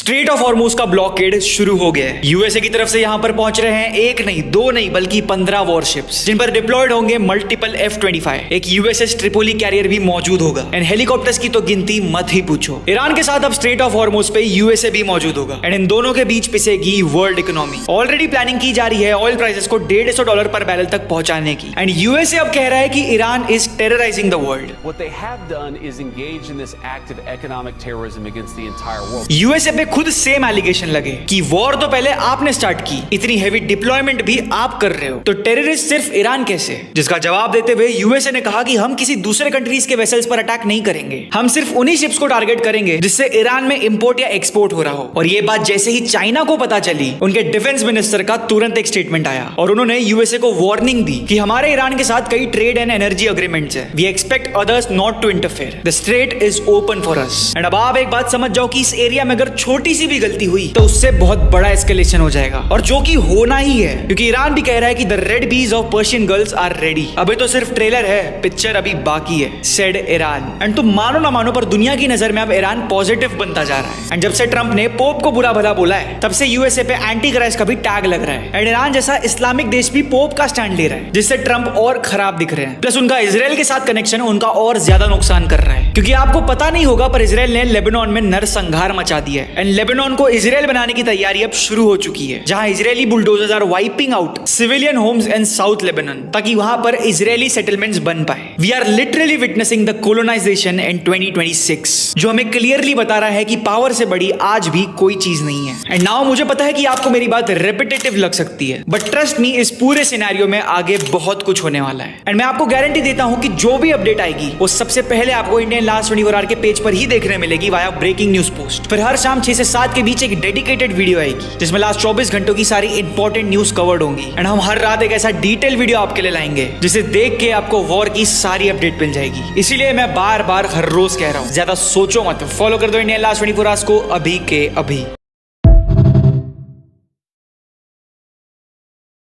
Straight of Hormuz का blockade शुरू हो गया है। यूएसए की तरफ से यहां पर पहुंच रहे हैं एक नहीं, दो नहीं, बल्कि 15 वॉरशिप्स, जिन पर डिप्लॉयड होंगे मल्टीपल F-25। एक यूएसएस ट्रिपोली कैरियर भी मौजूद होगा एंड हेलीकॉप्टर्स की तो गिनती मत ही पूछो। ईरान के साथ अब स्ट्रेट ऑफ हॉर्मुज पे यूएसए भी मौजूद होगा एंड इन दोनों के बीच पिसेगी वर्ल्ड इकोनॉमी। ऑलरेडी प्लानिंग की जा रही है ऑयल प्राइसेस को $150 पर बैरल तक पहुंचाने की एंड यूएसए अब कह रहा है कि Iran is terrorising the world. What they have done is engage in this act of economic terrorism against the entire world. USA पे खुद सेम एलिगेशन लगे कि वॉर तो पहले आपने स्टार्ट की, इतनी हेवी डिप्लॉयमेंट भी आप कर रहे हो, तो टेररिस्ट सिर्फ ईरान कैसे? जिसका जवाब देते हुए यूएसए ने कहा कि हम किसी दूसरे कंट्रीज के वेसल्स पर अटैक नहीं करेंगे, हम सिर्फ उन्हीं शिप्स को टारगेट करेंगे जिससे ईरान में इंपोर्ट या एक्सपोर्ट हो रहा हो। और ये बात जैसे ही चाइना को पता चली, उनके डिफेंस मिनिस्टर का तुरंत एक स्टेटमेंट आया और उन्होंने यूएसए को वार्निंग दी कि हमारे ईरान के साथ कई ट्रेड एंड एनर्जी अग्रीमेंट्स हैं, we expect others not to interfere, the strait is open for us. And अब आप एक बात समझ जाओ कि इस एरिया में अगर छोटी सी भी गलती हुई तो उससे बहुत बड़ा एस्केलेशन हो जाएगा, और जो कि होना ही है, क्योंकि ईरान भी कह रहा है कि the red bees of Persian girls are ready. अभी तो सिर्फ ट्रेलर है, पिक्चर अभी बाकी है, सेड ईरान। एंड तुम मानो ना मानो पर दुनिया की नजर में अब ईरान पॉजिटिव बनता जा रहा है। एंड जब से ट्रंप ने पोप को बुरा भला बोला है, तब से यूएसए पे एंटी क्राइस्ट का भी टैग लग रहा है एंड ईरान जैसा इस्लामिक देश भी पोप का स्टैंड ले रहा है, जिससे ट्रंप और खराब दिख रहे हैं। प्लस उनका इजराइल के साथ कनेक्शन उनका और ज्यादा नुकसान कर रहा है, क्योंकि आपको पता नहीं होगा पर इजराइल ने लेबनान में नरसंहार मचा दिया है एंड लेबनान को इजराइल बनाने की तैयारी अब शुरू हो चुकी है, जहां Israeli bulldozers are wiping out civilian homes in south Lebanon, ताकि वहां पर इजरायली सेटलमेंट्स बन पाए। We are literally witnessing the colonisation in 2026, जो हमें क्लियरली बता रहा है कि पावर से बड़ी आज भी कोई चीज नहीं है। एंड नाउ मुझे पता है कि आपको मेरी बात रेपिटेटिव लग सकती है, बट ट्रस्ट मी, इस पूरे सिनेरियो में आगे बहुत कुछ होने वाला है एंड मैं आपको गारंटी देता हूं कि जो भी अपडेट आएगी वो सबसे पहले आपको इंडियन लास्ट 24 आवर के पेज पर ही देखने मिलेगी वाया ब्रेकिंग न्यूज पोस्ट। फिर हर शाम 6 से 7 के बीच एक डेडिकेटेड वीडियो आएगी जिसमें लास्ट 24 घंटों की सारी इंपॉर्टेंट न्यूज कवर्ड होंगी एंड हम हर रात एक ऐसा डिटेल वीडियो आपके लिए लाएंगे जिसे देख के आपको वॉर की सारी अपडेट मिल जाएगी। इसीलिए मैं बार बार हर रोज कह रहा हूं, ज्यादा सोचो मत, फॉलो कर दो इंडियन लास्ट 24 आवर्स को अभी के अभी।